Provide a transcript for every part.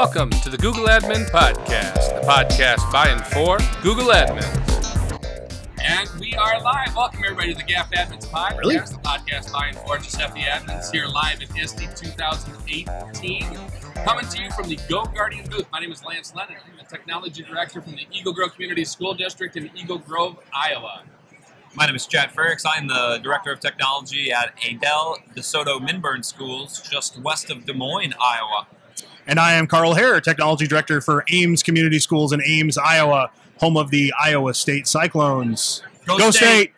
Welcome to the Google Admin Podcast, the podcast by and for Google Admins. And we are live. Welcome everybody to the GAF Admins Podcast, Really? The podcast by and for GSFE Admins here live at ISTE 2018. Coming to you from the GoGuardian Booth. My name is Lance Lennon. I'm the Technology Director from the Eagle Grove Community School District in Eagle Grove, Iowa. My name is Chad Frericks. I'm the Director of Technology at Adel DeSoto Minburn Schools, just west of Des Moines, Iowa. And I am Carl Hare, Technology Director for Ames Community Schools in Ames, Iowa, home of the Iowa State Cyclones. Go State!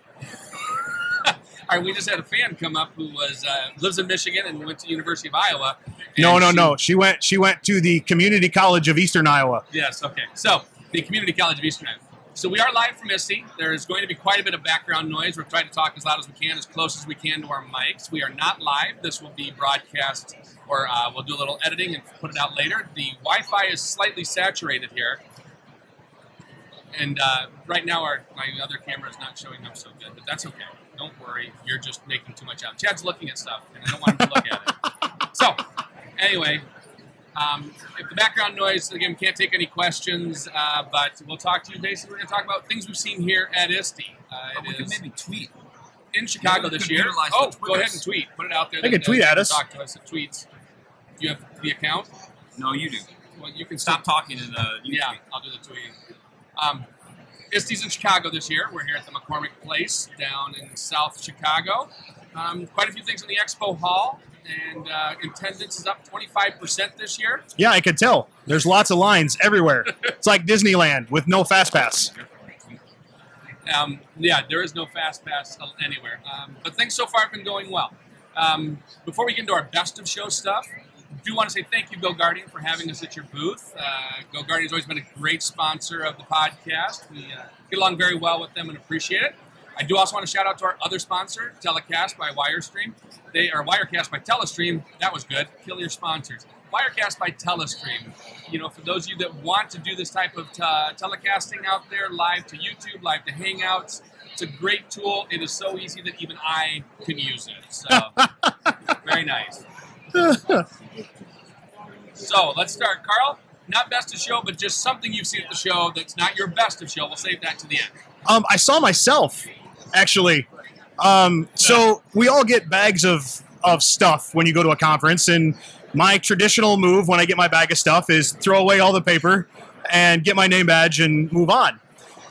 All right, we just had a fan come up who lives in Michigan and went to the University of Iowa. No. She went to the Community College of Eastern Iowa. Yes, okay. So, the Community College of Eastern Iowa. So we are live from ISTE. There is going to be quite a bit of background noise. We're trying to talk as loud as we can, as close as we can to our mics. We are not live. This will be broadcast, or we'll do a little editing and put it out later. The Wi-Fi is slightly saturated here. And right now my other camera is not showing up so good, but that's okay. Don't worry. You're just making too much out. Chad's looking at stuff, and I don't want him to look at it. So, anyway, if the background noise, again, we can't take any questions, but we'll talk to you. Basically, we're going to talk about things we've seen here at ISTE. We can maybe tweet. In Chicago this year. Oh, go ahead and tweet. Put it out there. They can tweet at us. Talk to us at tweets. Do you have the account? No, you do. Well, you can Stop talking and you yeah, tweet. I'll do the tweet. ISTE's in Chicago this year. We're here at the McCormick Place down in South Chicago. Quite a few things in the Expo Hall, and attendance is up 25% this year. Yeah, I could tell. There's lots of lines everywhere. It's like Disneyland with no Fast Pass. Yeah, there is no Fast Pass anywhere. But things so far have been going well. Before we get into our best of show stuff, I do want to say thank you, GoGuardian, for having us at your booth. GoGuardian has always been a great sponsor of the podcast. We get along very well with them and appreciate it. I do also want to shout out to our other sponsor, Telecast by Wirestream. They are Wirecast by Telestream. That was good. Kill your sponsors. Wirecast by Telestream. You know, for those of you that want to do this type of telecasting out there, live to YouTube, live to Hangouts, it's a great tool. It is so easy that even I can use it. So, very nice. So, let's start. Carl, not best of show, but just something you've seen at the show that's not your best of show. We'll save that to the end. I saw myself, actually. So we all get bags of stuff when you go to a conference, and my traditional move when I get my bag of stuff is throw away all the paper and get my name badge and move on.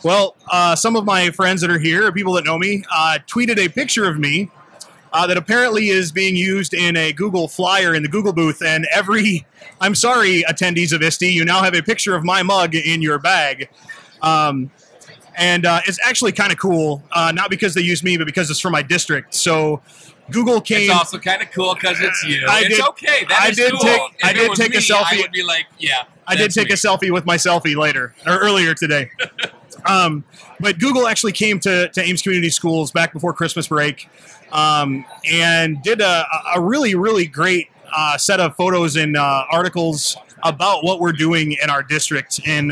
Well, some of my friends that are here, or people that know me, tweeted a picture of me that apparently is being used in a Google flyer in the Google booth, and I'm sorry, attendees of ISTE, you now have a picture of my mug in your bag. And it's actually kind of cool, not because they use me, but because it's from my district. So Google came. It's also kind of cool because it's you. It's okay. I did take a selfie. I would be like, yeah. I did take a selfie with my selfie earlier today. But Google actually came to Ames Community Schools back before Christmas break, and did a really, really great set of photos and articles about what we're doing in our district. And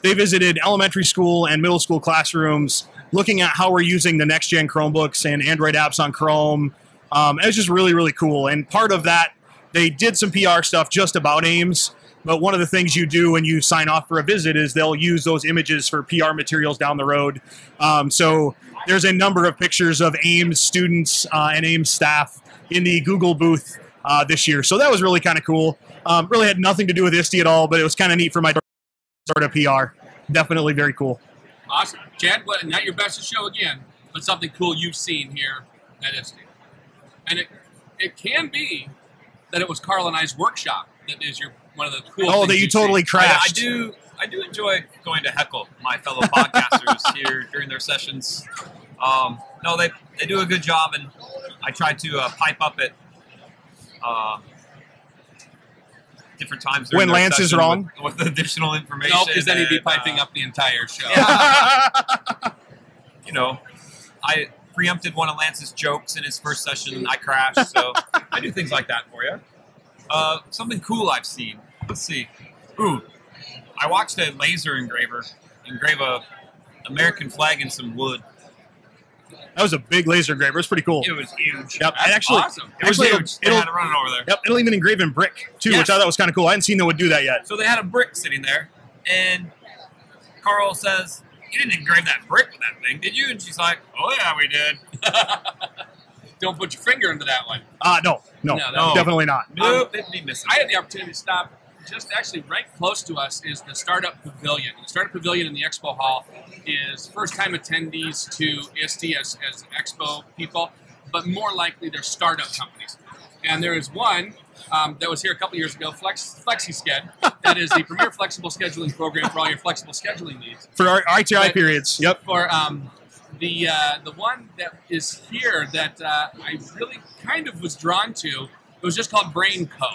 they visited elementary school and middle school classrooms, looking at how we're using the next-gen Chromebooks and Android apps on Chrome. It was just really, really cool. And part of that, they did some PR stuff just about Ames. But one of the things you do when you sign off for a visit is they'll use those images for PR materials down the road. So there's a number of pictures of Ames students and Ames staff in the Google booth this year. So that was really kind of cool. Really had nothing to do with ISTE at all, but it was kind of neat for my sort of PR. Definitely very cool. Awesome. Chad, not your best of show again, but something cool you've seen here at ISTE. And it can be that it was Carl and I's workshop that is one of the cool things that you totally crashed. I do enjoy going to heckle my fellow podcasters here during their sessions. No, they do a good job, and I try to pipe up at different times when Lance is wrong with additional information. No, because then he'd be piping up the entire show. Yeah. You know, I preempted one of Lance's jokes in his first session, and I crashed. So I do things like that for you. Something cool I've seen. Let's see. Ooh, I watched a laser engraver engrave a American flag in some wood. That was a big laser engraver. It was pretty cool. It was huge. Yep. That's and actually, awesome. It was huge. They had to run it over there. Yep. It'll even engrave in brick too, Yes. which I thought was kind of cool. I hadn't seen that would do that yet. So they had a brick sitting there, and Carl says, "You didn't engrave that brick with that thing, did you?" And she's like, "Oh yeah, we did." Don't put your finger into that one. No, No. definitely not. Nope, they'd be missing. I had the opportunity to stop just actually right close to us is the Startup Pavilion. The Startup Pavilion in the Expo Hall is first-time attendees to ISTE as Expo people, but more likely they're startup companies. And there is one that was here a couple years ago, FlexiSched, that is the premier flexible scheduling program for all your flexible scheduling needs. For our ITI periods. Yep. For the one that is here that I really kind of was drawn to, it was just called Brain Co.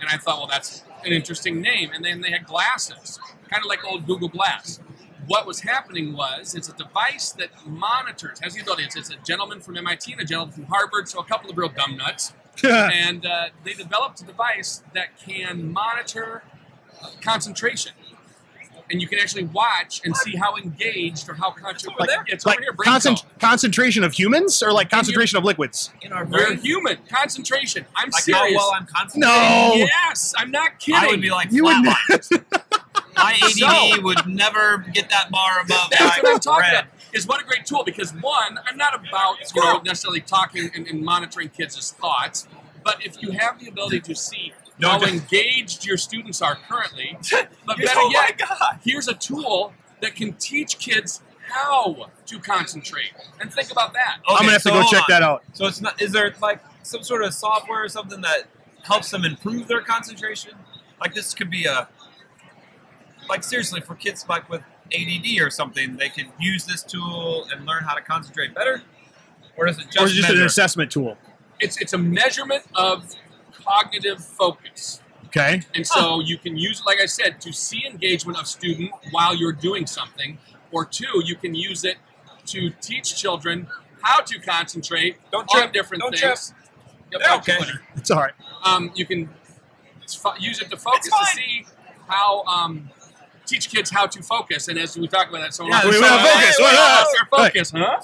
And I thought, well, that's an interesting name. And then they had glasses, kind of like old Google Glass. What was happening was it's a device that monitors, has the ability, it's a gentleman from MIT and a gentleman from Harvard, so a couple of real dumb nuts. And they developed a device that can monitor concentration. And you can actually watch and see how engaged or how concentrated. It's over here, Brain Co. Concentration of humans or like concentration of liquids? In our We're brain, human. Concentration. I'm like serious. how well I'm concentrating. No. Yes, I'm not kidding. I would be like You would flatlined. My ADD So- would never get that bar above That's what I'm talking red. about. Is what a great tool, because one, I'm not about necessarily talking and monitoring kids' thoughts, but if you have the ability to see how engaged your students are currently, but better Oh my yet, God. here's a tool that can teach kids how to concentrate. And think about that. I'm going to have to go hold check on. that out. So it's not. Is there like some sort of software or something that helps them improve their concentration? Like this could be like seriously for kids like with ADD or something, they could use this tool and learn how to concentrate better, or is it just? Or is it just measure? an assessment tool? It's a measurement of cognitive focus. Okay. And so you can use it, like I said, to see engagement of student while you're doing something. Or two, you can use it to teach children how to concentrate on different Don't things. Yep, They're okay. okay. It's all right. You can use it to focus It's to fine. see how teach kids how to focus. And as we talk about that, so Yeah, we wanna focus. our focus, huh?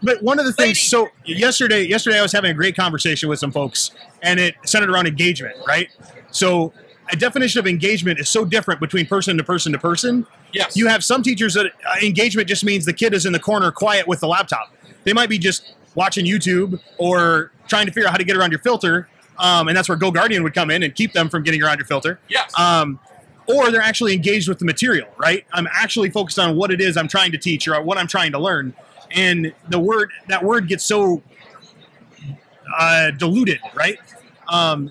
But one of the things, Lady. so yesterday I was having a great conversation with some folks, and it centered around engagement, right? So a definition of engagement is so different between person to person to person. Yes. You have some teachers that engagement just means the kid is in the corner quiet with the laptop. They might be just watching YouTube or trying to figure out how to get around your filter, and that's where GoGuardian would come in and keep them from getting around your filter. Yes. Or they're actually engaged with the material, right? I'm actually focused on what it is I'm trying to teach or what I'm trying to learn. And that word gets so diluted, right?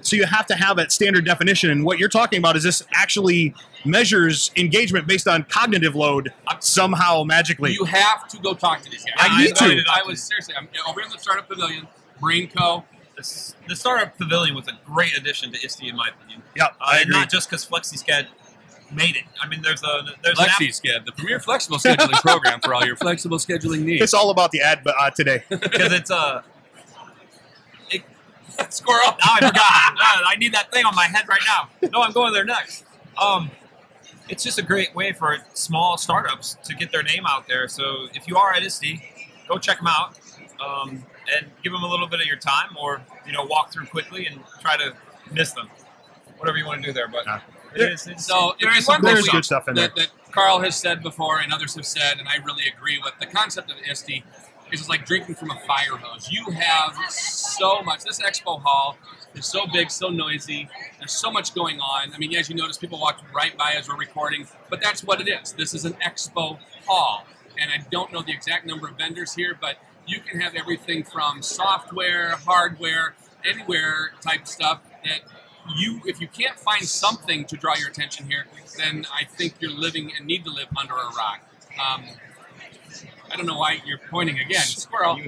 So you have to have a standard definition. And what you're talking about is this actually measures engagement based on cognitive load somehow magically. You have to go talk to these guys. I need to. I was seriously, I'm over in the Startup Pavilion, Brain Co. The Startup Pavilion was a great addition to ISTE, in my opinion. Yep, I agree. Not just because FlexiSched made it. I mean, there's an app. FlexiSched, the premier flexible scheduling program for all your flexible scheduling needs. It's all about the ad today. Because it's Squirrel. Now I forgot. I need that thing on my head right now. No, I'm going there next. It's just a great way for small startups to get their name out there. So if you are at ISTE, go check them out and give them a little bit of your time, or walk through quickly and try to miss them. Whatever you want to do there, but So there is one some thing good cool stuff in there. that Carl has said before and others have said, and I really agree with, the concept of ISTE is it's like drinking from a fire hose. You have so much. This Expo Hall is so big, so noisy. There's so much going on. I mean, as you notice, people walk right by as we're recording, but that's what it is. This is an Expo Hall, and I don't know the exact number of vendors here, but you can have everything from software, hardware, anywhere type stuff that if you can't find something to draw your attention here, then I think you're living and need to live under a rock. I don't know why you're pointing again. Squirrel. Yeah,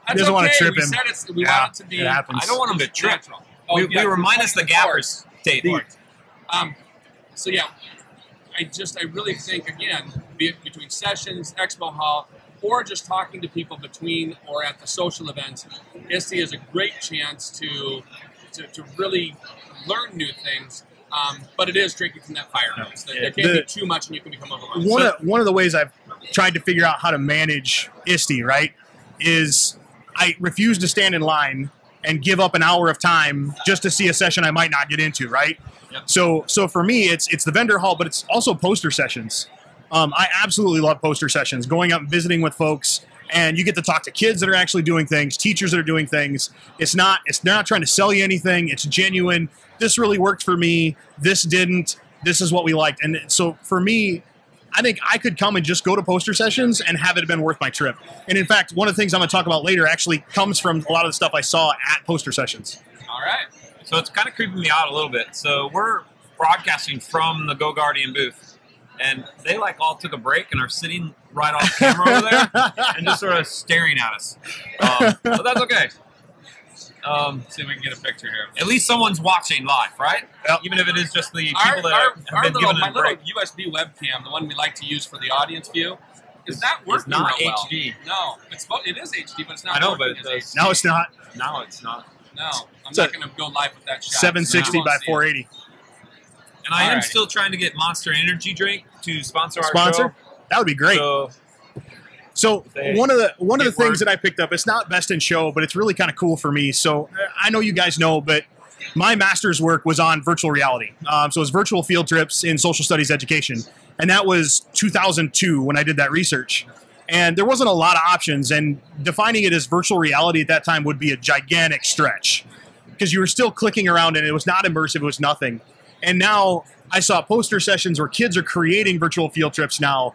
That's he doesn't want to okay. trip We him. said we want it to be. It happens. I don't want him to trip. Natural. Oh, We yeah, were minus the gappers. Date. So yeah, I really think, again, be it between sessions, Expo Hall, or just talking to people between or at the social events, ISTE is a great chance to really learn new things. But it is drinking from that fire hose. There can't be too much, and you can become overwhelmed. One of the ways I've tried to figure out how to manage ISTE, right, is I refuse to stand in line and give up an hour of time just to see a session I might not get into, right? Yep. So for me, it's the vendor hall, but it's also poster sessions. I absolutely love poster sessions, going out and visiting with folks, and you get to talk to kids that are actually doing things, teachers that are doing things. They're not trying to sell you anything. It's genuine. This really worked for me. This didn't. This is what we liked. And so for me, I think I could come and just go to poster sessions and have it been worth my trip. And in fact, one of the things I'm going to talk about later actually comes from a lot of the stuff I saw at poster sessions. All right. So it's kind of creeping me out a little bit. So we're broadcasting from the GoGuardian booth, and they like all took a break and are sitting right off camera over there and just sort of staring at us. But that's okay. See if we can get a picture here. At least someone's watching live, right? Yep. Even if it is just the people that have been given my a break. little USB webcam, the one we like to use for the audience view, is not working not real well. HD. No, it is HD, but it's not. I know, but working as HD. No, it's not. No, it's not. No, I'm So not going to go live with that shot. 760 No. by 480. And I am Alrighty. still trying to get Monster Energy Drink to sponsor our Sponsor? That would be great. show. So They one of the get things word. that I picked up, it's not best in show, but it's really kind of cool for me. So I know you guys know, but my master's work was on virtual reality. So it was virtual field trips in social studies education. And that was 2002 when I did that research. And there wasn't a lot of options, and defining it as virtual reality at that time would be a gigantic stretch because you were still clicking around and it was not immersive, it was nothing. And now I saw poster sessions where kids are creating virtual field trips now.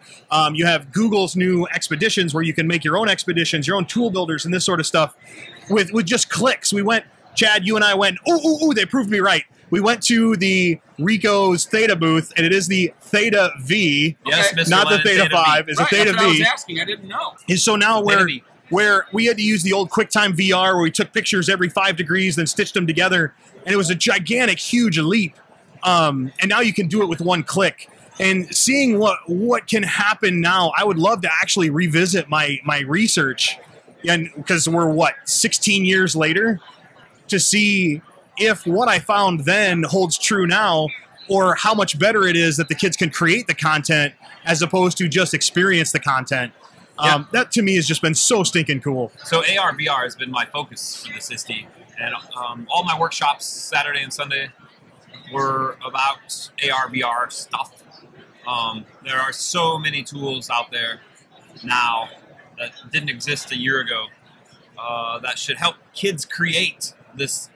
You have Google's new expeditions where you can make your own expeditions, your own tool builders and this sort of stuff with just clicks. We went, Chad, you and I went, ooh, they proved me right. We went to the Ricoh's Theta booth, and it is the Theta V, Yes, Okay. Mr. not the Lennon, Theta 5. V. It's Right, a Theta that's what I was V. asking. I didn't know. And so now Theta V. where we had to use the old QuickTime VR where we took pictures every 5 degrees, then stitched them together, and it was a gigantic, huge leap. And now you can do it with one click. And seeing what can happen now, I would love to actually revisit my research, and because we're 16 years later, to see if what I found then holds true now, or how much better it is that the kids can create the content as opposed to just experience the content. Yeah. That to me has just been so stinking cool. So AR VR has been my focus for this ISTE, and all my workshops Saturday and Sunday were about AR VR stuff. There are so many tools out there now that didn't exist a year ago that should help kids create this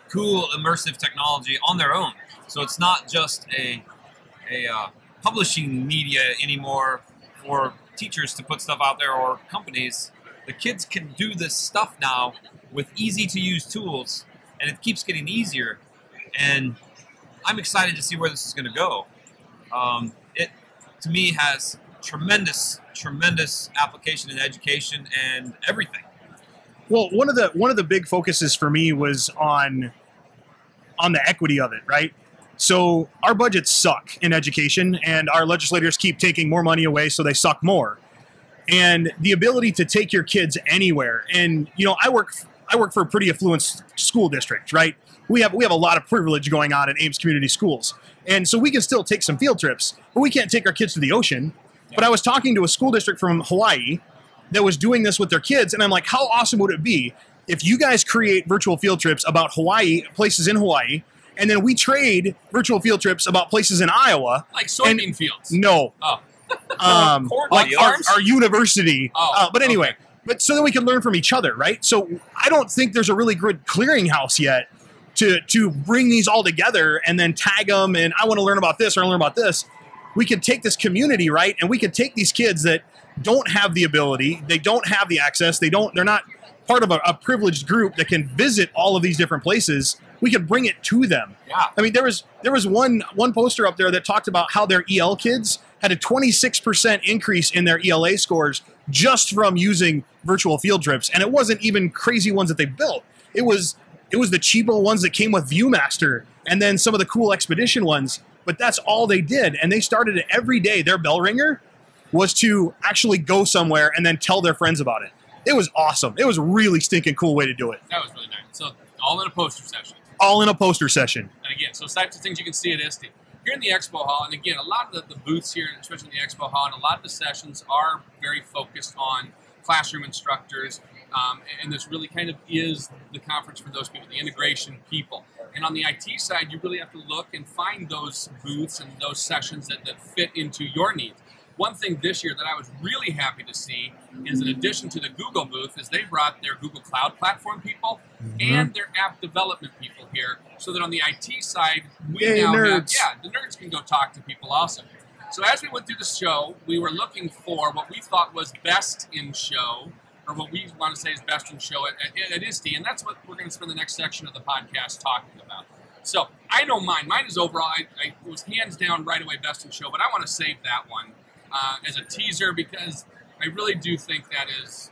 cool immersive technology on their own. So it's not just a publishing media anymore for teachers to put stuff out there or companies. The kids can do this stuff now with easy to use tools, and it keeps getting easier. And I'm excited to see where this is going to go. It, to me, has tremendous application in education and everything. Well, one of the big focuses for me was on the equity of it, right? So our budgets suck in education, and our legislators keep taking more money away, so they suck more. And the ability to take your kids anywhere, and I work for a pretty affluent school district, right? We have a lot of privilege going on in Ames Community Schools, and so we can still take some field trips, but we can't take our kids to the ocean. Yeah. But I was talking to a school district from Hawaii that was doing this with their kids, and I'm like, how awesome would it be if you guys create virtual field trips about Hawaii, places in Hawaii, and then we trade virtual field trips about places in Iowa. Like soybean fields. No. Oh. Corn like farms? our university. Oh, but anyway, okay. but so that we can learn from each other, right? So I don't think there's a really good clearinghouse yet to bring these all together and then tag them, and I want to learn about this or I want to learn about this. We could take this community, right? And we could take these kids that don't have the ability, they don't have the access, they're not part of a privileged group that can visit all of these different places. We could bring it to them. Yeah. I mean, there was one poster up there that talked about how their EL kids had a 26% increase in their ELA scores just from using virtual field trips, and it wasn't even crazy ones that they built. It was the cheapo ones that came with Viewmaster, and then some of the cool expedition ones. But that's all they did, and they started it every day. Their bell ringer was to actually go somewhere and then tell their friends about it. It was awesome. It was a really stinking cool way to do it. That was really nice. So all in a poster session. All in a poster session. And again, so types of things you can see at ISTE. Here in the Expo Hall, and again, a lot of the booths here, especially in the Expo Hall, and a lot of the sessions are very focused on classroom instructors, and this really kind of is the conference for those people, the integration people. And on the IT side, you really have to look and find those booths and those sessions that fit into your needs. One thing this year that I was really happy to see is, in addition to the Google booth, is they brought their Google Cloud Platform people and their app development people here, so that on the IT side, we now have, the nerds can go talk to people also. So as we went through the show, we were looking for what we thought was best in show, or what we want to say is best in show at ISTE, and that's what we're going to spend the next section of the podcast talking about. So I know mine. Mine is overall, I was hands down right away best in show, but I want to save that one as a teaser, because I really do think that is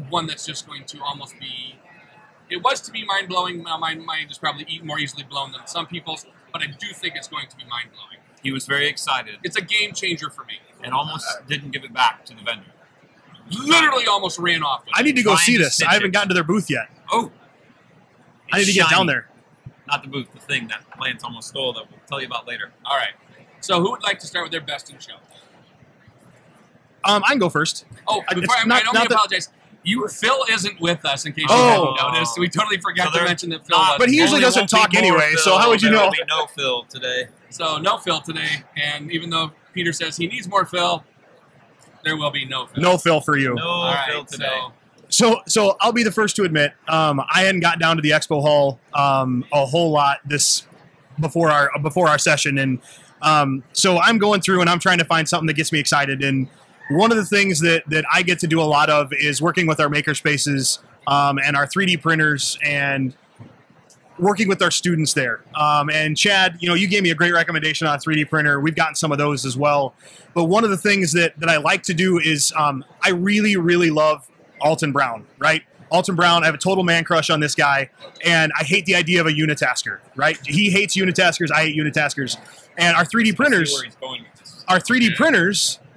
one that's just going to almost be, it was to be mind-blowing. Mine is probably more easily blown than some people's, but I do think it's going to be mind-blowing. He was very excited. It's a game changer for me. And almost didn't give it back to the vendor. Literally almost ran off. I need to go see this. I haven't gotten to their booth yet. Oh. I need to get down there. Not the booth, the thing that Lance almost stole that we'll tell you about later. All right. So who would like to start with their best in show? I can go first. Oh, before I apologize. Phil isn't with us, in case you hadn't noticed. We totally forgot to mention that Phil was. But he usually doesn't talk anyway, so how would you know? There will be no Phil today. So no Phil today, and even though Peter says he needs more Phil, there will be no Phil. No Phil for you. No Phil today. So I'll be the first to admit, I hadn't got down to the Expo Hall a whole lot before our session, and so I'm going through and I'm trying to find something that gets me excited. And one of the things that I get to do a lot of is working with our makerspaces and our 3D printers and working with our students there. And Chad, you gave me a great recommendation on a 3D printer. We've gotten some of those as well. But one of the things that I like to do is I really, really love Alton Brown, right? Alton Brown, I have a total man crush on this guy, and I hate the idea of a unitasker, right? He hates unitaskers, I hate unitaskers. And our 3D printers,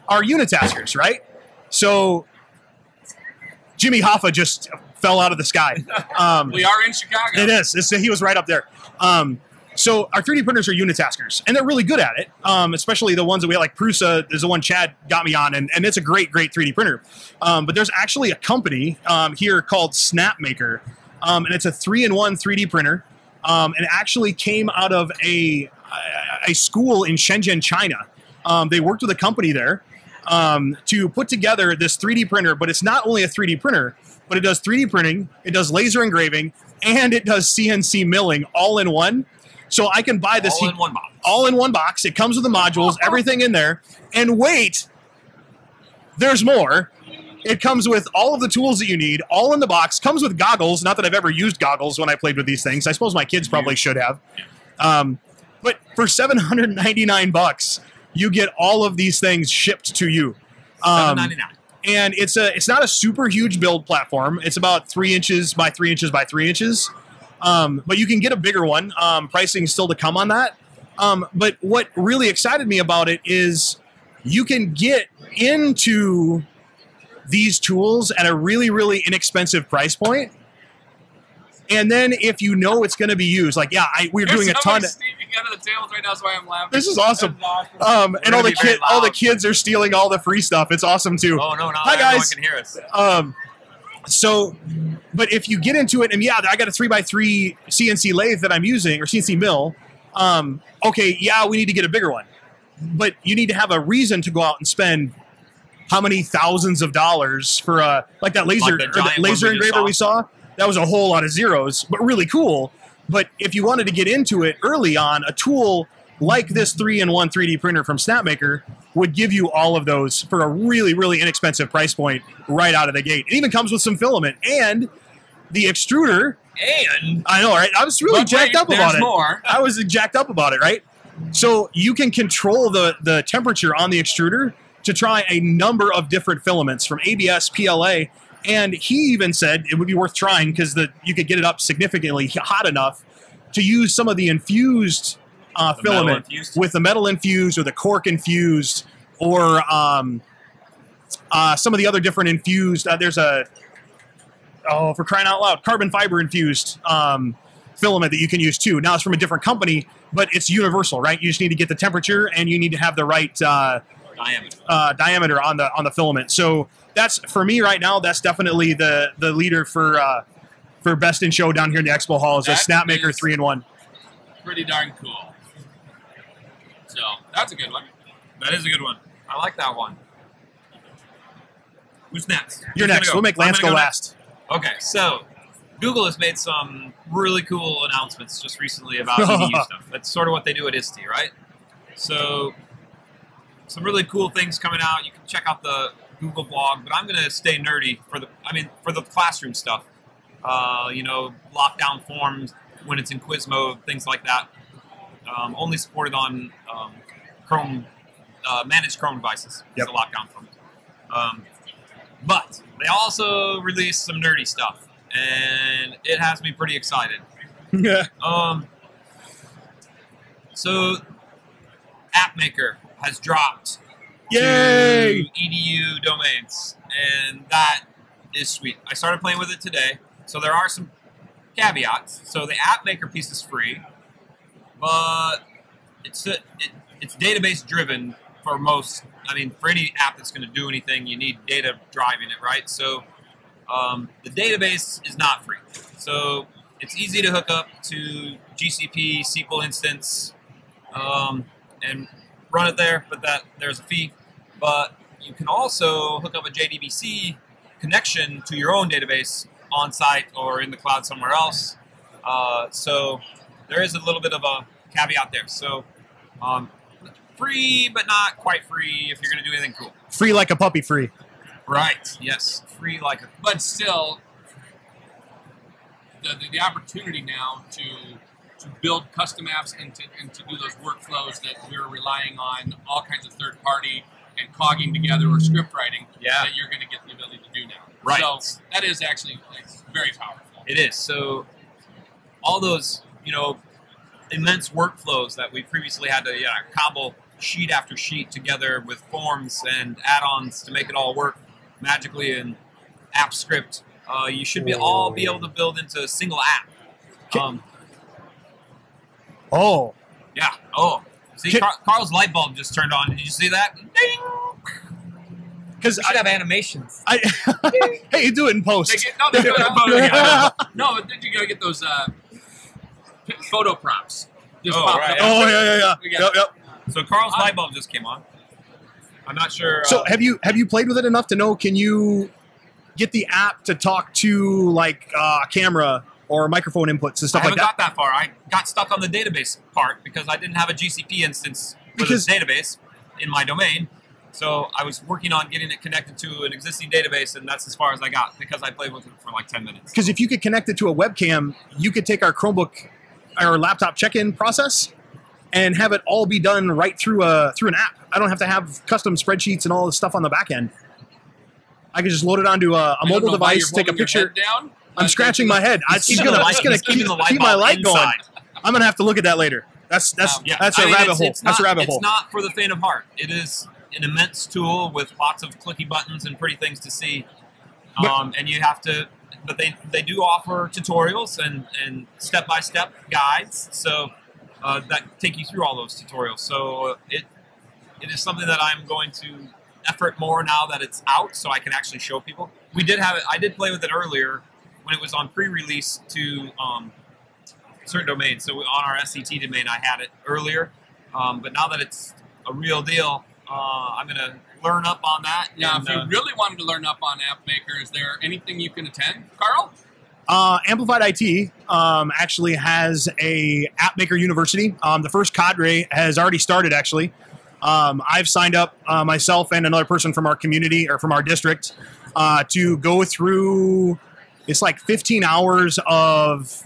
are unitaskers, right? So Jimmy Hoffa just fell out of the sky. We are in Chicago. It is. He was right up there. So our 3D printers are unitaskers, and they're really good at it, especially the ones that we have, like Prusa is the one Chad got me on, and it's a great 3D printer. But there's actually a company here called Snapmaker, and it's a 3-in-1 3D printer. And it actually came out of a school in Shenzhen, China. They worked with a company there to put together this 3D printer, but it's not only a 3D printer, but it does 3D printing, it does laser engraving, and it does CNC milling all in one. So I can buy this all in one box. It comes with the modules, everything in there. And wait, there's more. It comes with all of the tools that you need, all in the box. Comes with goggles. Not that I've ever used goggles when I played with these things. I suppose my kids probably should have. But for $799, you get all of these things shipped to you. $799. And it's not a super huge build platform. It's about 3 inches by 3 inches by 3 inches. But you can get a bigger one. Pricing is still to come on that. But what really excited me about it is you can get into these tools at a really, really inexpensive price point. And then if you know it's going to be used, like, we're doing a ton of... Out of the tables right now, so I'm laughing. This is awesome. And all the kids are stealing all the free stuff. It's awesome too. Oh no! Hi guys. Everyone can hear us. But if you get into it, and I got a 3x3 CNC lathe that I'm using, or CNC mill. We need to get a bigger one, but you need to have a reason to go out and spend how many thousands of dollars for like that laser engraver we saw. That was a whole lot of zeros, but really cool. But if you wanted to get into it early on, a tool like this 3-in-1 3D printer from Snapmaker would give you all of those for a really, really inexpensive price point right out of the gate. It even comes with some filament and the extruder. And I know, right? I was really jacked up about it. More. I was jacked up about it, right? So you can control the temperature on the extruder to try a number of different filaments from ABS, PLA. And he even said it would be worth trying because you could get it up significantly hot enough to use some of the infused filament with the metal infused or the cork infused or some of the other different infused. There's for crying out loud, carbon fiber infused filament that you can use too. Now it's from a different company, but it's universal, right? You just need to get the temperature and you need to have the right diameter on the filament. So that's for me right now. That's definitely the leader for best in show down here in the Expo Hall is a Snapmaker 3-in-1. Pretty darn cool. So that's a good one. That is a good one. I like that one. Who's next? You're next. We'll make Lance go last. Okay, so Google has made some really cool announcements just recently about EDU stuff. That's sort of what they do at ISTE, right? So some really cool things coming out. You can check out the Google blog, but I'm going to stay nerdy for the classroom stuff. You know, lockdown forms when it's in quiz mode, things like that. Only supported on Chrome, managed Chrome devices. Yep. The lockdown forms. But they also released some nerdy stuff, and it has me pretty excited. Yeah. So, App Maker has dropped Yay! to EDU domains, and that is sweet. I started playing with it today, so there are some caveats. So the App Maker piece is free, but it's database driven for most. I mean, for any app that's going to do anything, you need data driving it, right? So the database is not free. So it's easy to hook up to GCP SQL instance and run it there, but there's a fee. But you can also hook up a JDBC connection to your own database on site or in the cloud somewhere else. So there is a little bit of a caveat there. So free, but not quite free if you're going to do anything cool. Free like a puppy free. Right, yes. Free like a... But still, the opportunity now to build custom apps and to do those workflows that we're relying on all kinds of third-party and cogging together or script writing that you're going to get the ability to do now. Right. So that is actually very powerful. It is. So all those, you know, immense workflows that we previously had to cobble sheet after sheet together with forms and add-ons to make it all work magically in app script, you should all be able to build into a single app. Oh. Yeah. Oh. See, Carl's light bulb just turned on. Did you see that? Ding! Because I should have animations. Hey, you do it in post. They do it in post. No, then you gotta get those photo props. Just pop right. up. Oh, yeah. Yep. So Carl's light bulb just came on. I'm not sure. So have you played with it enough to know? Can you get the app to talk to like camera or microphone inputs and stuff like that? I haven't got that far. I got stuck on the database part because I didn't have a GCP instance with a database in my domain. So I was working on getting it connected to an existing database, and that's as far as I got because I played with it for like 10 minutes. Because if you could connect it to a webcam, you could take our Chromebook or laptop check-in process and have it all be done right through an app. I don't have to have custom spreadsheets and all this stuff on the back end. I can just load it onto a mobile device, take a picture. Down. I'm scratching my head. It's gonna keep my light going. I'm gonna have to look at that later. That's a rabbit hole. That's a rabbit hole. It's not for the faint of heart. It is an immense tool with lots of clicky buttons and pretty things to see. And you have to, but they do offer tutorials and step-by-step guides. So that take you through all those tutorials. So it is something that I'm going to effort more now that it's out, so I can actually show people. We did have it. I did play with it earlier when it was on pre-release to certain domains. So on our SCT domain, I had it earlier. But now that it's a real deal, I'm going to learn up on that. Yeah, if you really wanted to learn up on App Maker, is there anything you can attend, Carl? Amplified IT actually has a App Maker University. The first cadre has already started, actually. I've signed up myself and another person from our community or from our district to go through. It's like 15 hours of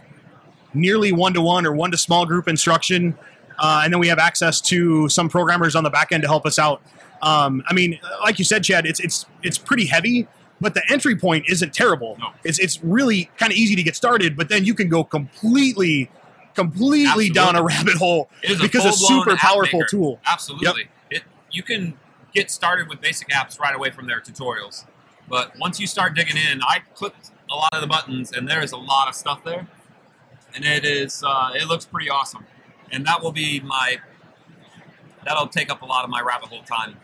nearly one-to-one or one-to-small group instruction, and then we have access to some programmers on the back end to help us out. I mean, like you said, Chad, it's pretty heavy, but the entry point isn't terrible. No. It's really kind of easy to get started, but then you can go completely down a rabbit hole because it's a super powerful tool. Absolutely. Yep. You can get started with basic apps right away from their tutorials. But once you start digging in, I clicked a lot of the buttons, and there is a lot of stuff there. And it looks pretty awesome. And that will be that'll take up a lot of my rabbit hole time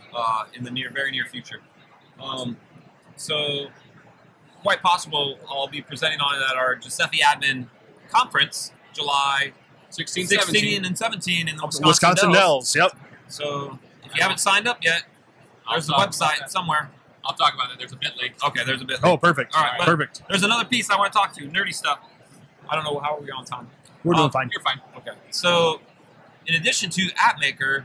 in the very near future. So quite possible I'll be presenting on it at our GSFE admin conference, July 16, 16 and 17 in the Wisconsin Dells. Yep. So if you haven't signed up yet, there's a website somewhere. I'll talk about it. There's a bit link. Okay, there's a bit. Oh, perfect. All right, perfect. There's another piece I want to talk to. Nerdy stuff. I don't know how are we on time. We're doing fine. You're fine. Okay. So, in addition to App Maker,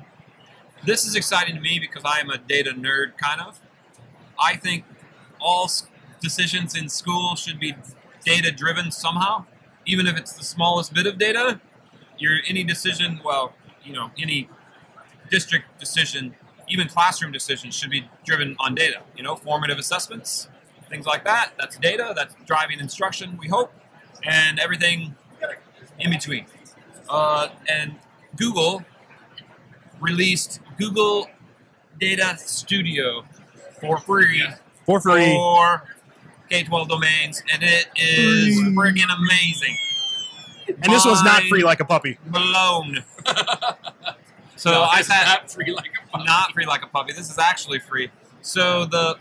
this is exciting to me because I am a data nerd, kind of. I think all decisions in school should be data-driven somehow, even if it's the smallest bit of data. Any decision, well, any district decision, even classroom decisions should be driven on data. Formative assessments, things like that. That's data. That's driving instruction, we hope, and everything in between. And Google released Google Data Studio for free. For free. For K-12 domains, and it is friggin' amazing. And this was not free like a puppy. Blown. So No, I sat not free like a puppy. not free like a puppy. This is actually free. So the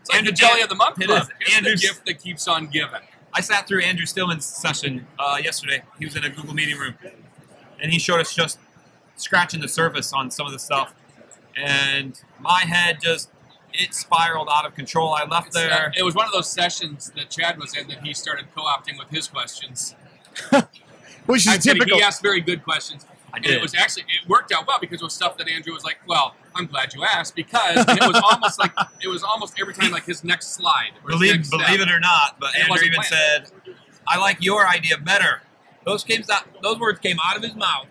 It's like the Jelly of the Month It Club. is. It's the Andrew's- gift that keeps on giving. I sat through Andrew Stillman's session yesterday. He was in a Google meeting room, and he showed us just scratching the surface on some of the stuff. And my head it spiraled out of control. I left there. It was one of those sessions that Chad was in that he started co-opting with his questions. Which I'm is kidding, typical. He asked very good questions. I And did. it worked out well because it was stuff that Andrew was like, well, I'm glad you asked, because it was almost every time like his next slide. Or his Believe next step. it or not, but It Andrew wasn't even planned. said, "I like your idea better." Those words came out of his mouth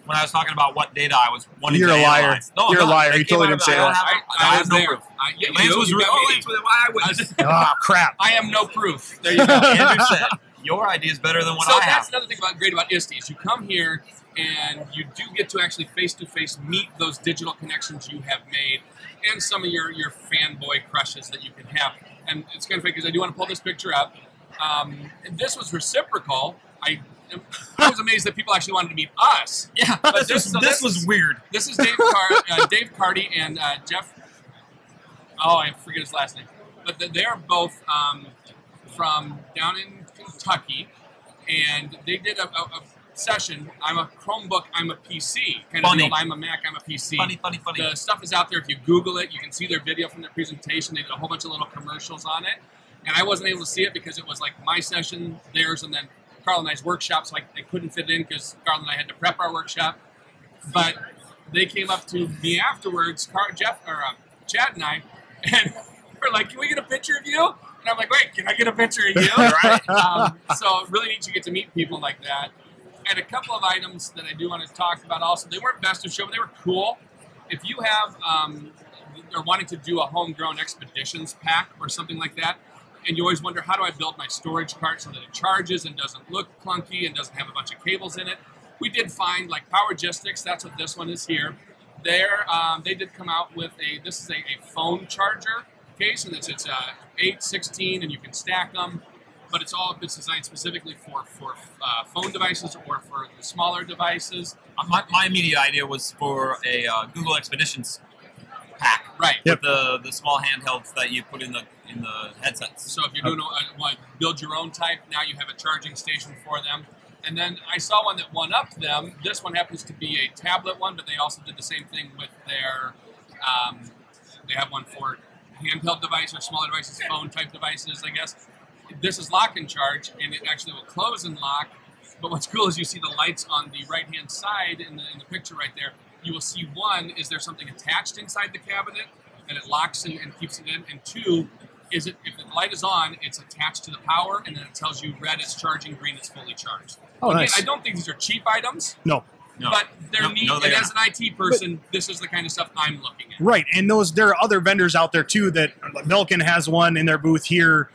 when I was talking about what data I was wanting You're to a liar. analyze. No, You're a no, liar. they You came totally out didn't of- say I don't that. have- I I have was no there. proof. Yeah, Lance you was got real. me. Lance was eyewitness. Oh, crap. I am no proof. There you go. Andrew said, "Your idea is better than what So I that's have." another thing great about ISTE is you come here and you do get to actually face-to-face meet those digital connections you have made and some of your fanboy crushes that you can have. And it's kind of funny because I do want to pull this picture up. And this was reciprocal. I was amazed that people actually wanted to meet us. Yeah, But this this was weird. This is Dave Carty and Jeff. Oh, I forget his last name. But they are both from down in Kentucky, and they did a session. I'm a Chromebook, I'm a PC. Kind of Funny. deal. I'm a Mac, I'm a PC. Funny. The stuff is out there. If you Google it, you can see their video from their presentation. They did a whole bunch of little commercials on it. And I wasn't able to see it because it was like my session, theirs, and then Carl and I's workshop, so I couldn't fit it in because Carl and I had to prep our workshop. But they came up to me afterwards, Chad and I, and we're like, "Can we get a picture of you?" And I'm like, "Wait, can I get a picture of you?" Right? So really neat to get to meet people like that. And a couple of items that I do want to talk about also. They weren't best of show, but they were cool. If you have or wanting to do a homegrown expeditions pack or something like that, and you always wonder, how do I build my storage cart so that it charges and doesn't look clunky and doesn't have a bunch of cables in it? We did find like Powergistics. That's what this one is here. They did come out with this is a phone charger case, and it's 8, 16, and you can stack them. But it's designed specifically for phone devices or for the smaller devices. My immediate idea was for a Google Expeditions pack, Right. with the small handhelds that you put in the headsets. So if you're doing like build your own type, now you have a charging station for them. And then I saw one that one-upped them. This one happens to be a tablet one, but they also did the same thing with their. They have one for handheld device or smaller devices, phone-type devices, I guess. This is lock and charge, and it actually will close and lock. But what's cool is you see the lights on the right-hand side in the picture right there. You will see one, is there something attached inside the cabinet and it locks and keeps it in? And two, if the light is on, it's attached to the power, and then it tells you red is charging, green is fully charged. Oh, Again, nice. I don't think these are cheap items, No. but they're neat. No, they and are as an IT person, this is the kind of stuff I'm looking at. Right, and there are other vendors out there too that Belkin has one in their booth here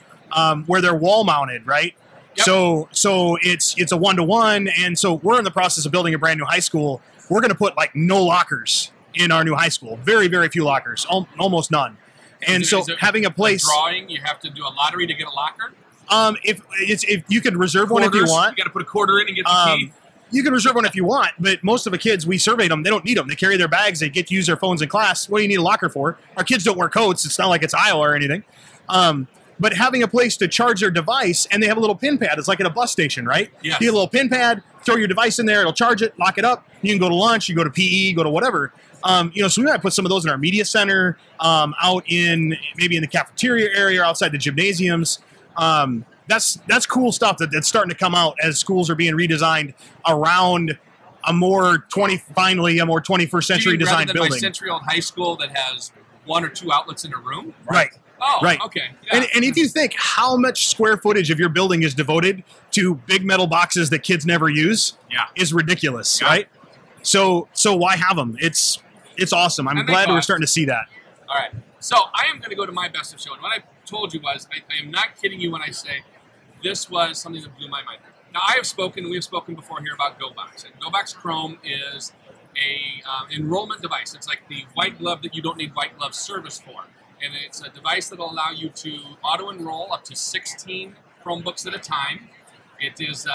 where they're wall mounted, right? Yep. So it's a 1-to-1, and so we're in the process of building a brand new high school. We're going to put like no lockers in our new high school, very very few lockers, almost none. And Is so it having a place, drawing, you have to do a lottery to get a locker. if you could reserve one if you Quarters, want. you got to put a quarter in and get the key. you can reserve one if you want, but most of the kids, we surveyed them, they don't need them. They carry their bags, they get to use their phones in class. What do you need a locker for? Our kids don't wear coats. It's not like it's Iowa or anything. But having a place to charge their device, and they have a little pin pad. It's like at a bus station, right? Yes. You get a little pin pad, throw your device in there, it'll charge it, lock it up. You can go to lunch, you go to PE, go to whatever. So we might put some of those in our media center, out in maybe in the cafeteria area, or outside the gymnasiums. That's cool stuff that's starting to come out as schools are being redesigned around a more 21st century designed rather than building. My century-old high school that has 1 or 2 outlets in a room. Right. Oh, right. Okay. Yeah. And if you think how much square footage of your building is devoted to big metal boxes that kids never use, is ridiculous, right? So why have them? It's awesome. I'm glad we're starting to see that. All right. So I am going to go to my best of show. And what I told you was, I am not kidding you when I say this was something that blew my mind. Now, we have spoken before here about GoBox. And GoBox Chrome is a enrollment device. It's like the white glove that you don't need white glove service for. And it's a device that will allow you to auto-enroll up to 16 Chromebooks at a time. It is,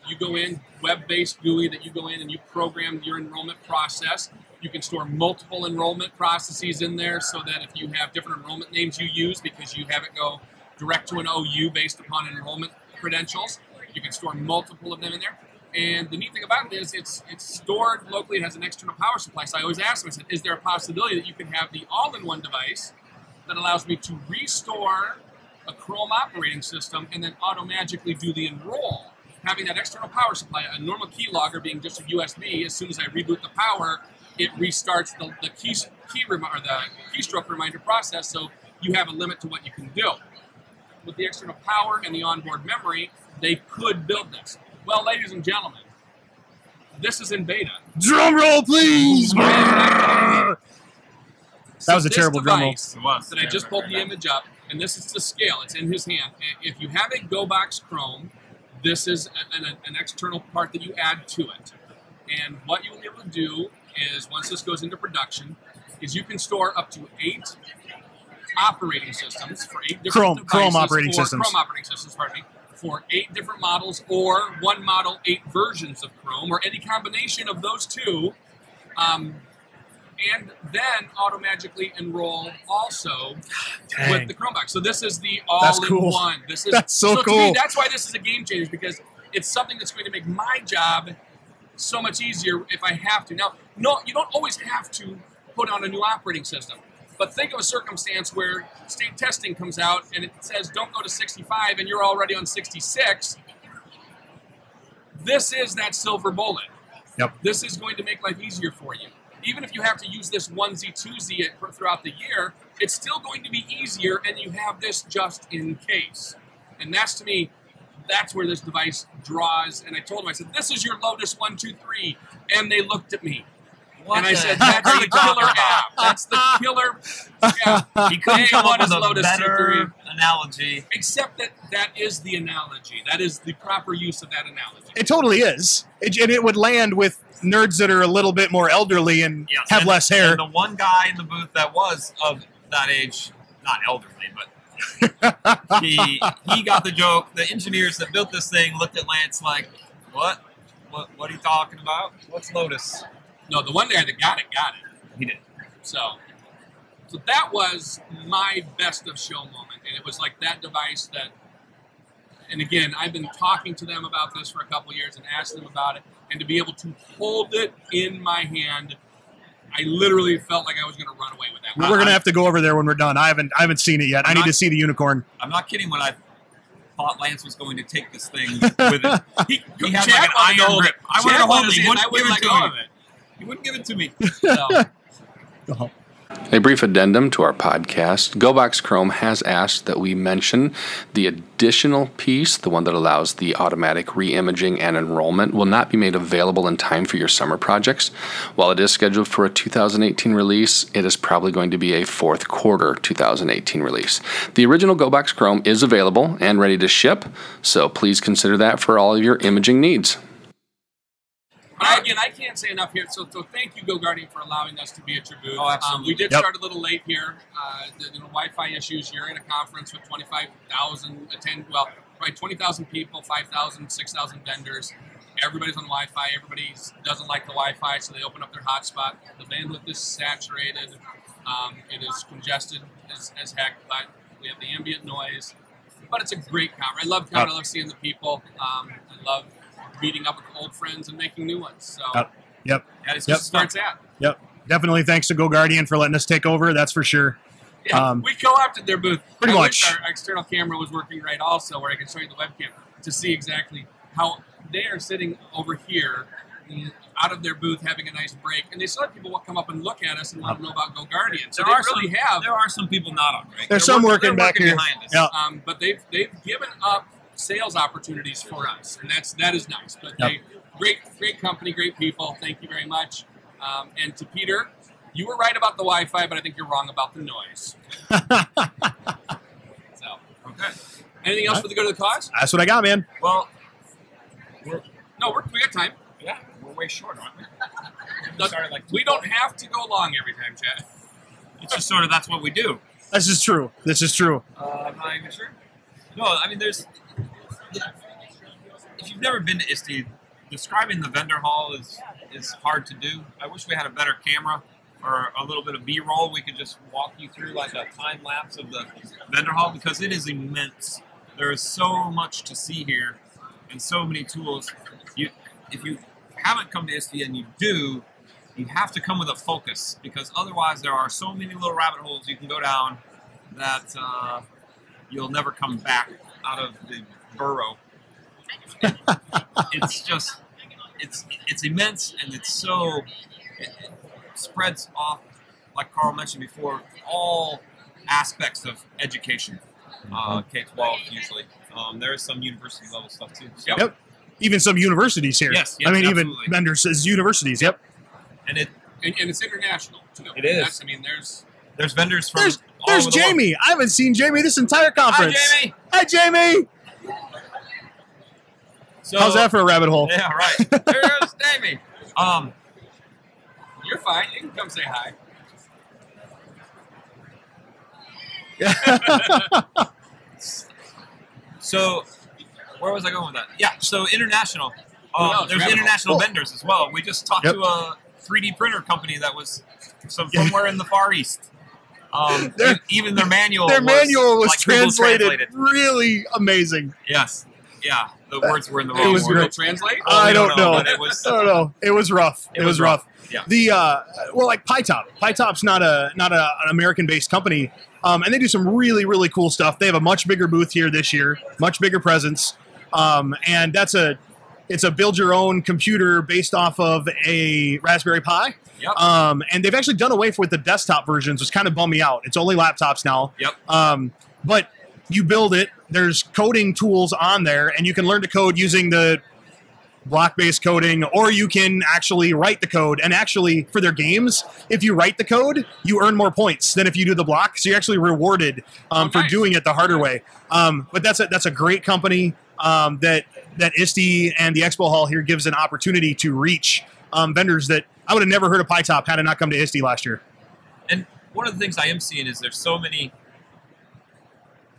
you go in, web-based GUI that you go in and you program your enrollment process. You can store multiple enrollment processes in there so that if you have different enrollment names you use because you have it go direct to an OU based upon enrollment credentials, you can store multiple of them in there. And the neat thing about it is it's stored locally. It has an external power supply. So I always ask them, I said, is there a possibility that you can have the all-in-one device that allows me to restore a Chrome operating system and then auto-magically do the enroll? Having that external power supply, a normal keylogger being just a USB, as soon as I reboot the power, it restarts the keystroke reminder process, so you have a limit to what you can do. With the external power and the onboard memory, they could build this. Well, ladies and gentlemen, this is in beta. Drum roll, please! That was a terrible drum roll. That I just pulled the image up, and this is to scale. It's in his hand. If you have a GoBox Chrome, this is an external part that you add to it. And what you'll be able to do is, once this goes into production, is you can store up to 8 operating systems for 8 different devices. Chrome operating systems. Chrome operating systems, pardon me, for 8 different models, or one model, 8 versions of Chrome, or any combination of those two. And then auto-magically enroll also with the Chromebox. So this is the all-in-one. Cool. That's so cool. To me, that's why this is a game changer, because it's something that's going to make my job so much easier if I have to. Now, no, you don't always have to put on a new operating system. But think of a circumstance where state testing comes out and it says don't go to 65 and you're already on 66. This is that silver bullet. Yep. This is going to make life easier for you. Even if you have to use this onesie, twosie throughout the year, it's still going to be easier, and you have this just in case. And that's, to me, that's where this device draws. And I told them, I said, this is your Lotus 1, 2, 3. And they looked at me. And I said, that's the killer app. That's the killer app. He couldn't come up with a Lotus better analogy. Except that is the analogy. That is the proper use of that analogy. It totally is. And it would land with nerds that are a little bit more elderly and have less hair. And the one guy in the booth that was of that age, not elderly, but he got the joke. The engineers that built this thing looked at Lance like, what are you talking about? What's Lotus? No, the one guy that got it. He did. So that was my best of show moment. And it was like that device that, and again, I've been talking to them about this for a couple of years and asked them about it. And to be able to hold it in my hand, I literally felt like I was going to run away with that. We're going to have to go over there when we're done. I haven't seen it yet. I need to see the unicorn. I'm not kidding when I thought Lance was going to take this thing with it. He had like an iron grip. I wanted to hold it. He wouldn't give it to me. He wouldn't give it to me. So. A brief addendum to our podcast. GoBox Chrome has asked that we mention the additional piece, the one that allows the automatic re-imaging and enrollment, will not be made available in time for your summer projects. While it is scheduled for a 2018 release, it is probably going to be a fourth quarter 2018 release. The original GoBox Chrome is available and ready to ship, so please consider that for all of your imaging needs. Again, I can't say enough here. So thank you, GoGuardian, for allowing us to be at your booth. Oh, absolutely. We did start a little late here. The Wi-Fi issues. You're in a conference with 25,000 probably 20,000 people, 5,000, 6,000 vendors. everybody's on Wi-Fi. Everybody doesn't like the Wi-Fi, so they open up their hotspot. The bandwidth is saturated. It is congested as heck, but we have the ambient noise. But it's a great conference. I love coming. I love seeing the people. I love meeting up with old friends and making new ones. So, Yep. Yeah, it's just where it's at. Yep. Definitely thanks to GoGuardian for letting us take over. That's for sure. Yeah, we co-opted their booth. Pretty much. Our external camera was working right also, where I can show you the webcam to see exactly how they are sitting over here out of their booth having a nice break. And they still have people come up and look at us and want to know about GoGuardian. So there are some people not on break. There's some working back here. Behind us. Yeah. But they've given up sales opportunities for us, and that is nice. But great company, great people. Thank you very much. And to Peter, you were right about the Wi-Fi, but I think you're wrong about the noise. So, okay. Anything else for the good of the cause? That's what I got, man. Well, we got time. Yeah, we're way short, aren't we? We don't have to go long every time, Chad. It's just sort of that's what we do. This is true. This is true. I'm not even sure. No, I mean, if you've never been to ISTE, describing the vendor hall is hard to do. I wish we had a better camera or a little bit of B-roll. We could just walk you through like a time lapse of the vendor hall because it is immense. There is so much to see here and so many tools. If you haven't come to ISTE and you do, you have to come with a focus because otherwise there are so many little rabbit holes you can go down that you'll never come back out of the burrow. It's just, it's immense and it spreads off, like Carl mentioned before, all aspects of education, K-12 usually. There is some university level stuff too. So. Yep. Even some universities here. Yes, I mean, absolutely. even vendors says universities. Yep. And it's international too. It is. There's vendors from. There's Jamie. I haven't seen Jamie this entire conference. Hi, Jamie. Hi, Jamie. So, how's that for a rabbit hole? Yeah, right. There's Jamie. You're fine. You can come say hi. So, where was I going with that? Yeah, so international. There's rabbit international hole. vendors as well. We just talked to a 3D printer company that was somewhere in the Far East. Even their manual was like translated really amazing. Yes. Yeah, the words were in the It wrong was order. great. Translate? I don't know. But it was, I don't know. It was rough. It was rough. Yeah. The like PyTop's not an American-based company, and they do some really cool stuff. They have a much bigger booth here this year, much bigger presence, and it's a build your own computer based off of a Raspberry Pi. Yep. And they've actually done away with the desktop versions, which kind of bummed me out. It's only laptops now. Yep. But you build it. There's coding tools on there, and you can learn to code using the block-based coding, or you can actually write the code. And actually, for their games, if you write the code, you earn more points than if you do the block. So you're actually rewarded for doing it the harder way. But that's a great company that ISTE and the Expo Hall here gives an opportunity to reach vendors that I would have never heard of PyTop had I not come to ISTE last year. And one of the things I am seeing is there's so many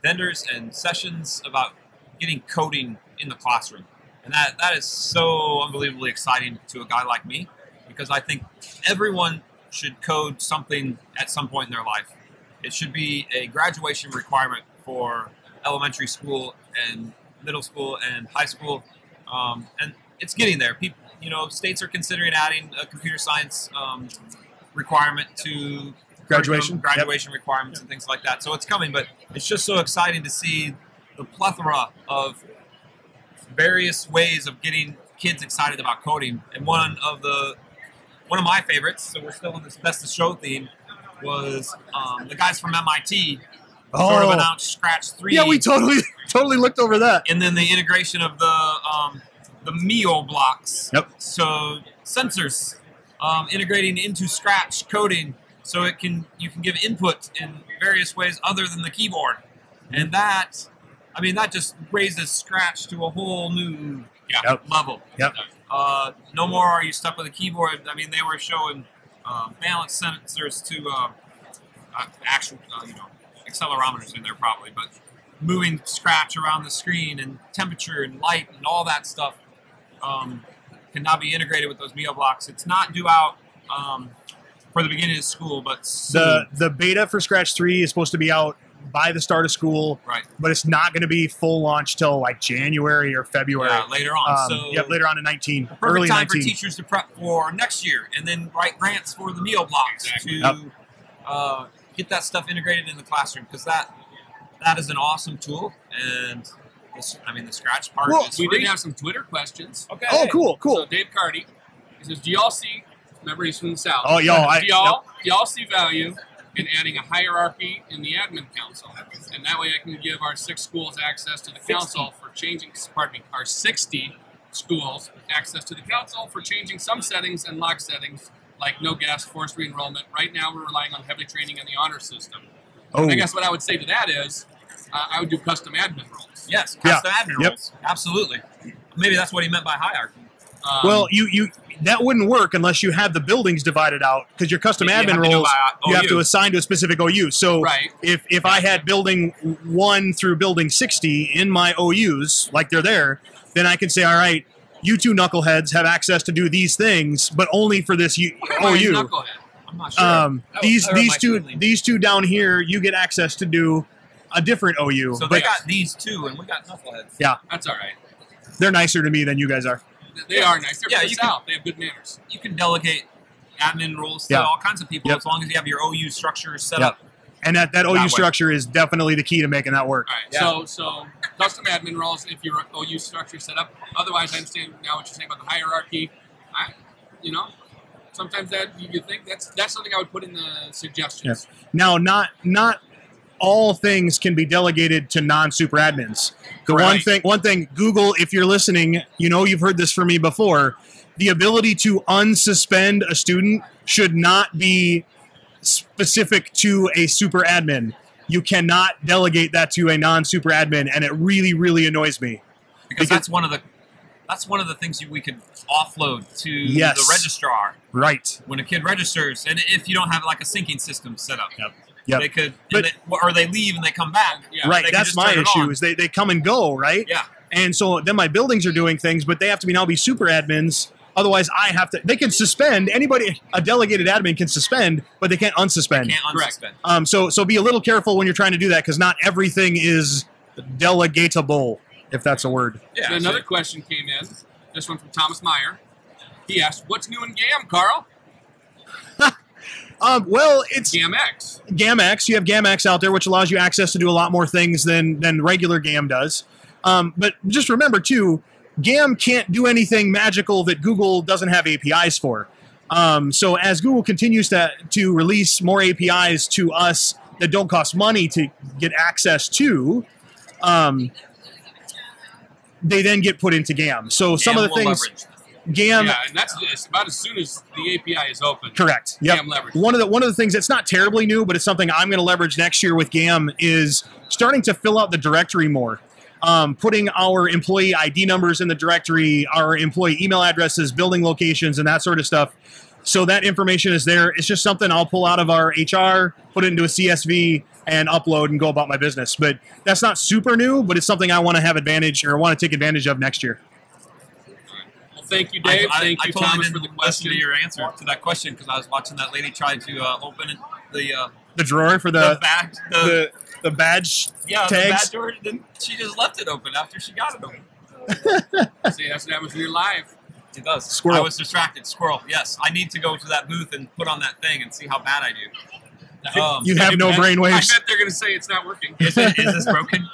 vendors and sessions about getting coding in the classroom. And that is so unbelievably exciting to a guy like me because I think everyone should code something at some point in their life. It should be a graduation requirement for elementary school and middle school and high school. And it's getting there. People, states are considering adding a computer science requirement to graduation requirements and things like that. So it's coming, but it's just so exciting to see the plethora of various ways of getting kids excited about coding. And one of my favorites, so we're still on this Best of Show theme, was the guys from MIT sort of announced Scratch 3. Yeah, we totally looked over that. And then the integration of the Mio blocks. Yep. So sensors integrating into Scratch coding, so you can give input in various ways other than the keyboard, and that just raises Scratch to a whole new level. Yep. No more are you stuck with a keyboard. I mean, they were showing balance sensors to actual accelerometers in there probably, but moving Scratch around the screen and temperature and light and all that stuff. can now be integrated with those Mio blocks. It's not due out for the beginning of school, but soon. The beta for Scratch 3 is supposed to be out by the start of school, right? But it's not going to be full launch till like January or February. Yeah, later on. Later on in 19. Perfect early time 19. for teachers to prep for next year, and then write grants for the Mio blocks to get that stuff integrated in the classroom, because that is an awesome tool. And the Scratch part is free. We did have some Twitter questions. Okay. Oh, cool. So Dave Carty, he says, do y'all see? Remember, he's from the South. Oh, y'all. Do y'all see value in adding a hierarchy in the admin council? And that way I can give our 6 schools access to the council for changing, our 60 schools access to the council for changing some settings and lock settings, like no guest, forced re-enrollment. Right now we're relying on heavy training in the honor system. Oh. And I guess what I would say to that is, I would do custom admin roles. Yes, custom admin roles. Absolutely. Maybe that's what he meant by hierarchy. Well, you that wouldn't work unless you had the buildings divided out, because your custom admin roles you have to assign to a specific OU. So if I had building 1 through building 60 in my OUs, like they're there, then I can say, all right, you 2 knuckleheads have access to do these things, but only for this OU. I'm not sure. These two down here, you get access to do a different OU. So they got these 2, and we got knuckleheads. Yeah, that's all right. They're nicer to me than you guys are. They are nice. They're from the South. They have good manners. You can delegate admin roles to all kinds of people as long as you have your OU structure set up. And that OU structure is definitely the key to making that work. All right. So custom admin roles if your OU structure is set up. Otherwise, I understand now what you're saying about the hierarchy. Sometimes that you think that's something I would put in the suggestions. Yeah. Now, not all things can be delegated to non-super admins. One thing, Google, if you're listening, you've heard this from me before. The ability to unsuspend a student should not be specific to a super admin. You cannot delegate that to a non-super admin, and it really, really annoys me. Because that's one of the things we could offload to the registrar. Right. When a kid registers, and if you don't have like a syncing system set up. Yep. They could, or they leave and they come back. Right, that's my issue, is they come and go, right? Yeah. And so then my buildings are doing things, but they have to now be super admins. Otherwise, they can suspend. A delegated admin can suspend, but they can't unsuspend. They can't unsuspend. So be a little careful when you're trying to do that, because not everything is delegatable, if that's a word. Yeah. So another question came in, this one from Thomas Meyer. He asked, what's new in GAM, Carl? Well, it's GAMX. GAMX. You have GAMX out there, which allows you access to do a lot more things than regular GAM does. But just remember, too, GAM can't do anything magical that Google doesn't have APIs for. So as Google continues to release more APIs to us that don't cost money to get access to, they then get put into GAM. So some of the things... Leverage. GAM, and it's about as soon as the API is open. Correct. Yep. GAM leverage. One of the things that's not terribly new, but it's something I'm going to leverage next year with GAM is starting to fill out the directory more. Putting our employee ID numbers in the directory, our employee email addresses, building locations, and that sort of stuff. So that information is there. It's just something I'll pull out of our HR, put it into a CSV, and upload and go about my business. But that's not super new, but it's something I want to have advantage, or want to take advantage of next year. Thank you, Dave. Thank you, totally Thomas, for the question. To your answer to that question, because I was watching that lady try to open the drawer for the badge, the badge tags. The badge drawer. Then she just left it open after she got it open. See, that's what happens when you're live. It does. Squirrel. I was distracted. Squirrel. Yes, I need to go to that booth and put on that thing and see how bad I do. You have no brain waves. I bet they're going to say it's not working. Is this broken?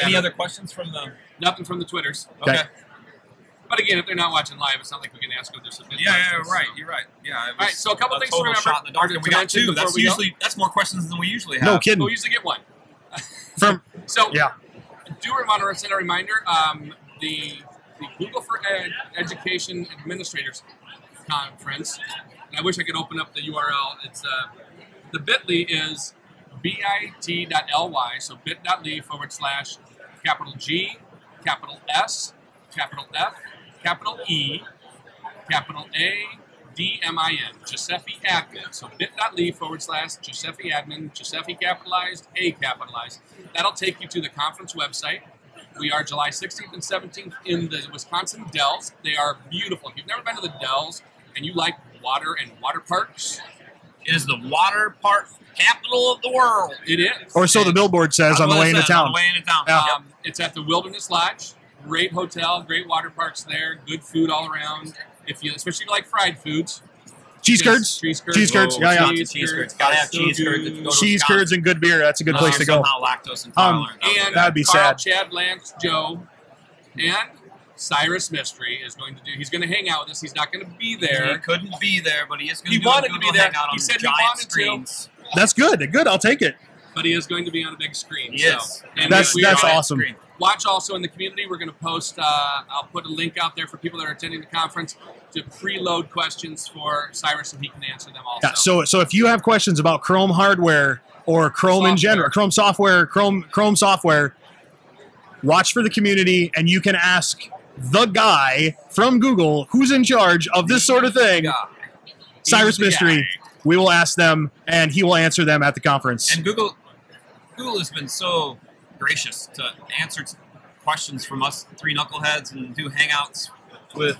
Any other questions from the? Nothing from the Twitters. Okay. But again, if they're not watching live, it's not like we can ask them to submit. Yeah, right. You're right. Yeah. All right. So a couple things to remember. Shot in the dark, and we got 2. That's more questions than we usually have. No kidding. We usually get 1. Do want to send a reminder. The Google for Education Administrators Conference. And I wish I could open up the URL. It's the bit.ly is bit.ly. So bit.ly / capital G, capital S, capital F, capital E, capital A, D-M-I-N, GSFE admin. So bit.ly / GSFE admin, GSFE capitalized, A capitalized. That'll take you to the conference website. We are July 16th and 17th in the Wisconsin Dells. They are beautiful. If you've never been to the Dells and you like water and water parks, it is the water park capital of the world. It is. Or so the billboard says on the way into town. On the way into town. Yeah. It's at the Wilderness Lodge. Great hotel, great water parks there, good food all around. Especially if you like fried foods. Cheese curds. Cheese curds. Cheese curds. Yeah. Cheese curds. Gotta have cheese curds. Cheese curds and good beer. That's a good place to go. Somehow lactose intolerant. And that'd be Carl, sad. Chad, Lance, Joe, and Cyrus Mystery is going to do. He's going to hang out with us. He's not going to be there. He couldn't be there, but he is going He to do wanted a to be Google there. hangout He on said he giant wanted to. screens. That's good. Good. I'll take it. But he is going to be on a big screen. Yes. So. And That's we are- awesome. Watch also in the community. We're going to post. I'll put a link out there for people that are attending the conference to preload questions for Cyrus, and he can answer them also. Yeah, so if you have questions about Chrome hardware or Chrome in general, Chrome software, Chrome software, watch for the community, and you can ask the guy from Google who's in charge of this sort of thing, Cyrus Mystery. We will ask them, and he will answer them at the conference. And Google has been so gracious to answer questions from us three knuckleheads and do hangouts with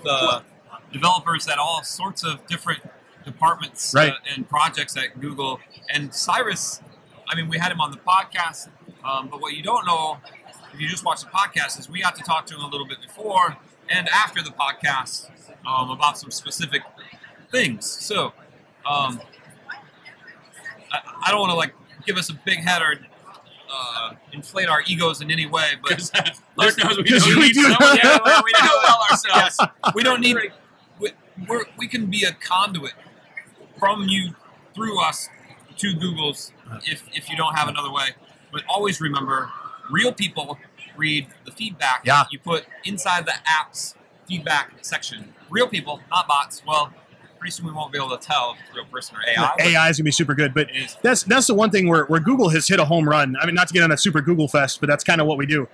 developers at all sorts of different departments and projects at Google. And Cyrus, I mean, we had him on the podcast, but what you don't know, if you just watch the podcast, is we got to talk to him a little bit before and after the podcast about some specific things. So I don't want to like give us a big head or inflate our egos in any way, but Lord knows we do. We know well ourselves. Yes. We don't need. We can be a conduit from you through us to Google's if you don't have another way. But always remember, real people read the feedback you put inside the app's feedback section. Real people, not bots. Well, pretty soon we won't be able to tell if it's a real person or AI. AI is going to be super good, but that's the one thing where Google has hit a home run. I mean, not to get on a super Google fest, but that's kind of what we do.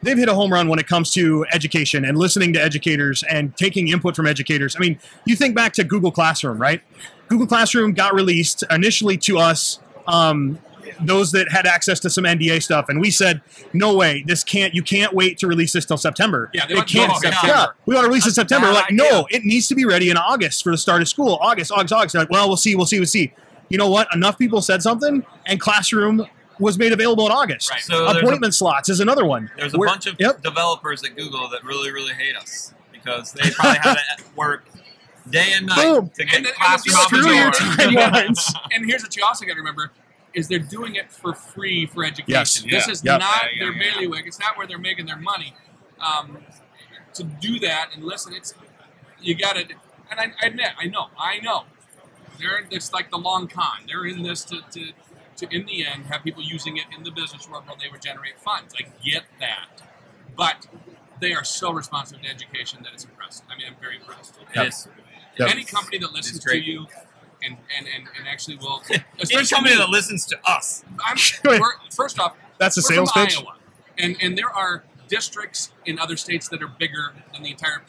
They've hit a home run when it comes to education and listening to educators and taking input from educators. I mean, you think back to Google Classroom, right? Google Classroom got released initially to us, those that had access to some NDA stuff, and we said, no way, you can't wait to release this till September. Yeah, they it can't. September. We want to release it in September. We're like, no, it needs to be ready in August for the start of school. August. They're like, well, we'll see. You know what? Enough people said something, and Classroom was made available in August. Right. So appointment slots is another one. There's a bunch of developers at Google that really, really hate us because they probably had to work day and night to get Classroom out the door. And here's what you also got to remember, is they're doing it for free for education. Yes. This is not their bailiwick. It's not where they're making their money. To do that and listen, you got to, and I admit, I know. It's like the long con. They're in this to in the end have people using it in the business world where they would generate funds. I get that, but they are so responsive to education that it's impressive. I mean, I'm very impressed. Yes. Any company that listens to you and actually will, any company that listens to us. First off, that's a we're sales from pitch. Iowa, and there are districts in other states that are bigger than the entire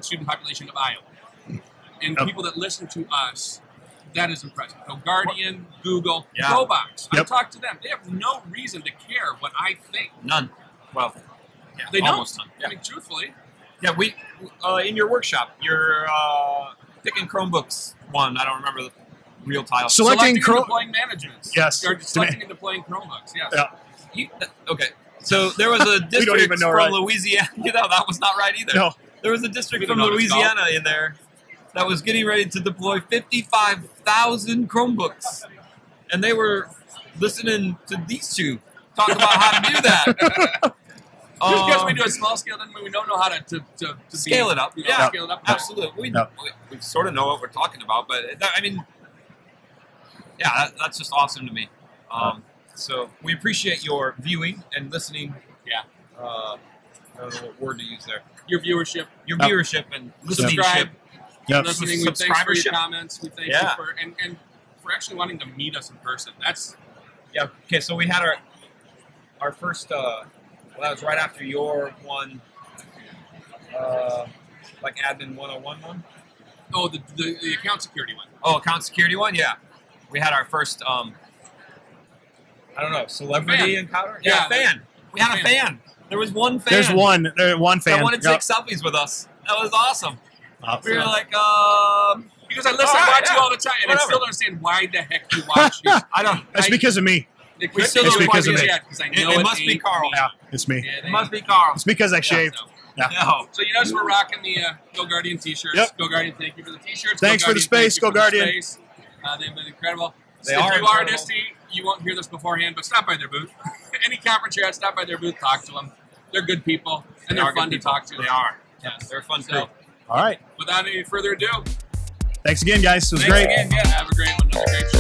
student population of Iowa, and people that listen to us. That is impressive. GoGuardian, Google, GoBox. I talk to them. They have no reason to care what I think. None. Well, they almost don't. none. Yeah. I mean, truthfully. Yeah, we in your workshop, you're picking Chromebooks. I don't remember the real title. Selecting and deploying management. Yes. Or selecting and deploying Chromebooks. Yes. Yeah. Okay. So there was a district from Louisiana. That was not right either. No. There was a district from Louisiana in there that was getting ready to deploy 55,000 Chromebooks. And they were listening to these two talk about how to do that. Just because we do a small scale doesn't mean we don't know how to scale it up. Scale it up. Absolutely. We sort of know what we're talking about, but I mean, that's just awesome to me. So we appreciate your viewing and listening. Yeah. I don't know what word to use there. Your viewership. Your viewership and listening. Listening. We thank you for your comments. We thank you for and for actually wanting to meet us in person. That's Okay, so we had our first. That was right after your one, like admin 101 one. Oh, the account security one. Oh, account security one. Yeah, we had our first. I don't know, celebrity encounter. Yeah, fan. We had a fan. There was one fan. There's one fan. That wanted to take selfies with us. That was awesome. We were like, because I listen, I watch you all the time, and I still don't understand why the heck you watch it. I don't. That's because of me. We still It's don't because of watch me. it because I know It must be Carl. Yeah, it's me. Yeah, It must be Carl. It's because I shaved. So, Yeah. No. so you notice we're rocking the GoGuardian t-shirts. Yep. GoGuardian, thank you for the t-shirts. Thanks for the space, thank you for the GoGuardian. space. They've been incredible. They If are you are an incredible. ISTE, you won't hear this beforehand, but stop by their booth. Any conference you're at, stop by their booth, talk to them. They're good people, and They are they're fun good to people. talk to. They are. Yes. They're a fun So, crew. All right. without any further ado, Thanks again, guys. It was thanks great. again. Yeah, have a great one. Another great show.